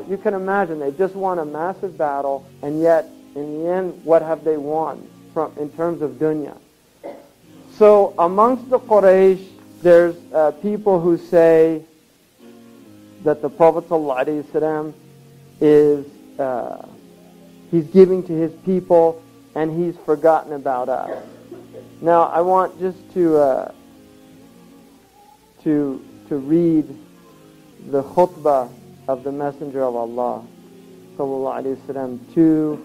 You can imagine they just won a massive battle, and yet in the end, what have they won in terms of dunya? So amongst the Quraysh, there's people who say that the Prophet ﷺ is he's giving to his people and he's forgotten about us. Now I want just to read the khutbah of the Messenger of Allah sallallahu alaihi wasallam to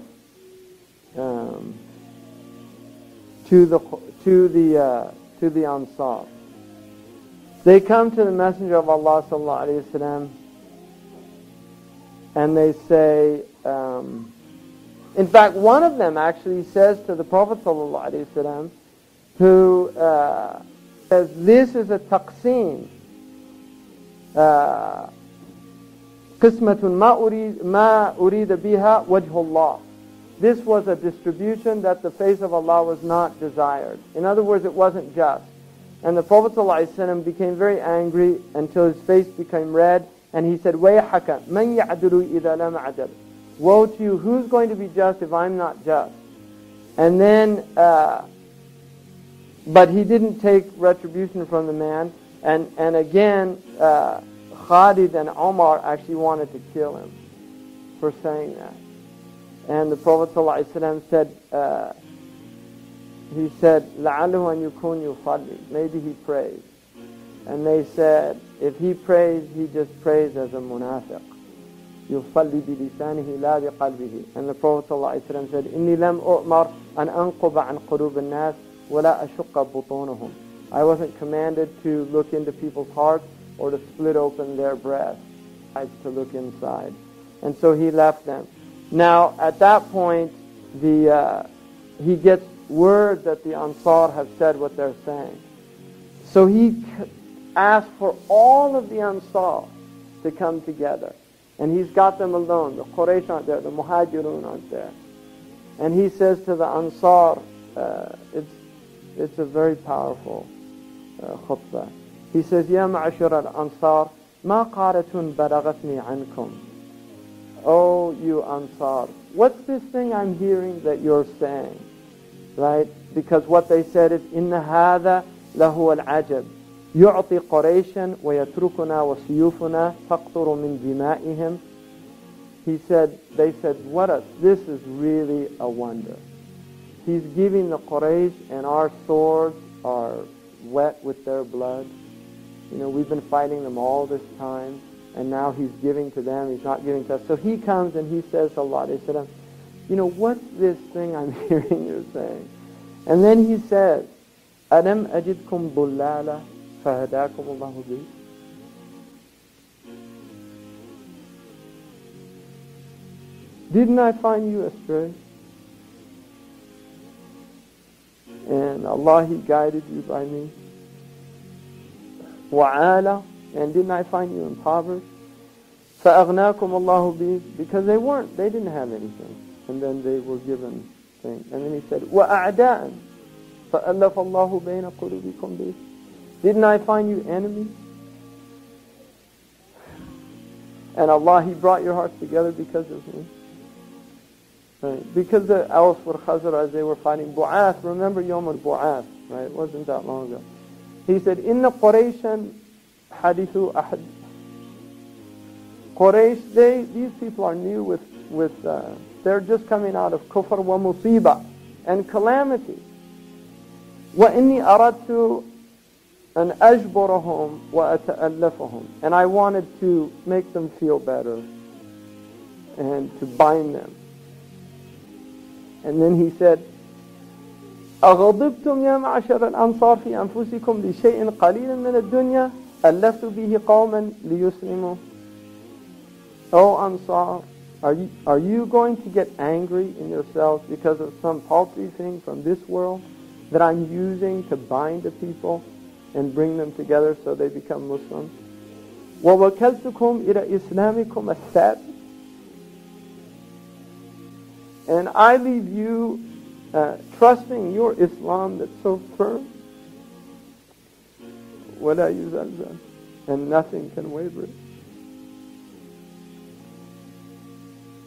the Ansaar. They come to the Messenger of Allah sallallahu alaihi wasallam and they say, in fact, one of them actually says to the Prophet sallallahu alaihi wasallam, who says, "This is a taqsim. قسمة ما أريد بها وجه الله." This was a distribution that the face of Allah was not desired. In other words, it wasn't just. And the Prophet ﷺ became very angry until his face became red, and he said, وَيْحَكَ مَنْ يَعْدُلُ إِذَا لَمْ عَدَلُ. Woe to you, who's going to be just if I'm not just? And then, but he didn't take retribution from the man, and again, Khalid and Omar actually wanted to kill him for saying that. And the Prophet ﷺ said, he said, لَعَلُهُ أَنْ يُكُونْ يُصَلِّي. Maybe he prays. And they said, if he prays, he just prays as a munafiq. يُصَلِّي بِلِسَانِهِ لَا بِقَلْبِهِ. And the Prophet ﷺ said, إِنِّي لَمْ أُؤْمَرْ أَنْ أَنْقُبَ عَنْ قُلُوبِ النَّاسِ وَلَا أَشُقَّ بُطُونَهُم. I wasn't commanded to look into people's hearts or to split open their breasts, to look inside. And so he left them. Now, at that point, he gets word that the Ansar have said what they're saying. So he asked for all of the Ansar to come together. And he's got them alone. The Quraysh aren't there, the Muhajirun aren't there. And he says to the Ansar, it's a very powerful khutbah. He says, يا معشر الأنصار ما قارة بلغتني عنكم. Oh, you Ansar, what's this thing I'm hearing that you're saying? Right? Because what they said is, إن هذا لهو العجب يعطي قريشا ويتركنا وسيوفنا تقطر من دمائهم. They said, this is really a wonder. He's giving the Quraysh, and our swords are wet with their blood. You know, we've been fighting them all this time, and now he's giving to them, he's not giving to us. So he comes and he says, sallallahu alaihi wasallam, you know, what's this thing I'm hearing you're saying? And then he says, أَلَمْ أَجِدْكُمْ ضُلَّالًا فَهَدَاكُمُ اللَّهُ بِهِ. Didn't I find you astray? And Allah, He guided you by me. وَعَالَ, and didn't I find you impoverished? فَأَغْنَاكُمُ اللَّهُ بِهِ, because they didn't have anything. And then they were given things. And then He said, وَأَعْدَاءً فَأَلَّفَ اللَّهُ بَيْنَ قُلُوبِكُمْ بِهِ. Didn't I find you enemies? And Allah, He brought your hearts together because of me. Right? Because the Aus were Khazar, as they were fighting Bu'ath, remember Yom al-Bu'ath, right? It wasn't that long ago. He said, Inna Qurayshan hadithu ahad. Quraysh, these people are new with they're just coming out of kufr wa musiba and calamity. Wa inni aradtu an ajburahum wa ata'allafahum. And I wanted to make them feel better and to bind them. And then he said, أغضبتم يا معشر الأنصار في أنفسكم لشيء قليل من الدنيا ألفت به قوما ليسلموا. Oh Ansar, are you going to get angry in yourselves because of some paltry thing from this world that I'm using to bind the people and bring them together so they become Muslims? وَوَكَلْتُكُمْ إِلَى إِسْلَامِكُمْ الثَّابِتِ. And I leave you trusting your Islam that's so firm. وَلَا يُزَلْزَلْ. And nothing can waver it.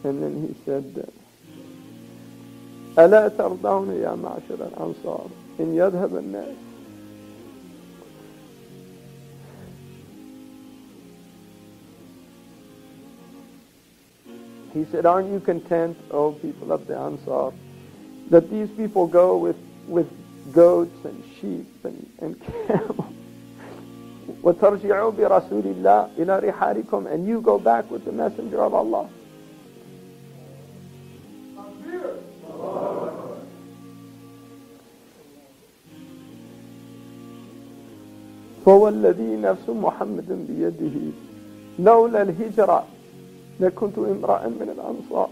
And then he said, أَلَا تَرْضَوْنَ يَا مَعْشَرَ الْأَنصَارِ إِنْ يَذْهَبَ النَّاسِ. He said, aren't you content, O people of the Ansar, that these people go with goats and sheep and camels? وَتَرْجِعُوا بِرَسُولِ اللَّهِ إِلَى رِحَالِكُمْ. And you go back with the messenger of Allah. فوالذي نفس محمد بيده لولا الهجرة لكنت امرأ من الأنصار.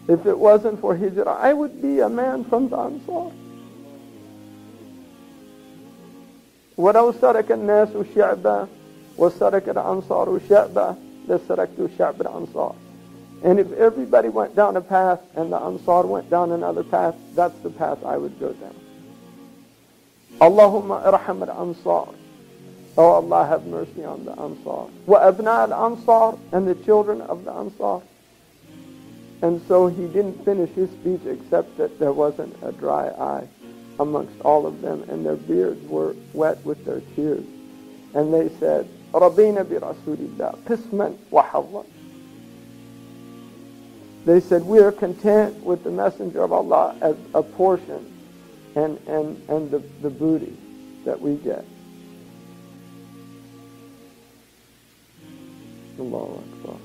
If it wasn't for hijrah, I would be a man from the Ansar. ولو سرك الناس شعبا وسرك الأنصار شعبا لسركت شعب الأنصار. And if everybody went down a path and the Ansar went down another path, that's the path I would go down. Allahumma irham al-Ansar. Oh Allah, have mercy on the Ansar. Wa abna al-Ansar, and the children of the Ansar. And so he didn't finish his speech except that there wasn't a dry eye amongst all of them, and their beards were wet with their tears. And they said, Radina bi Rasulillah, qisman wa hadlan. They said, we are content with the Messenger of Allah as a portion and the booty that we get. Allahu Akbar.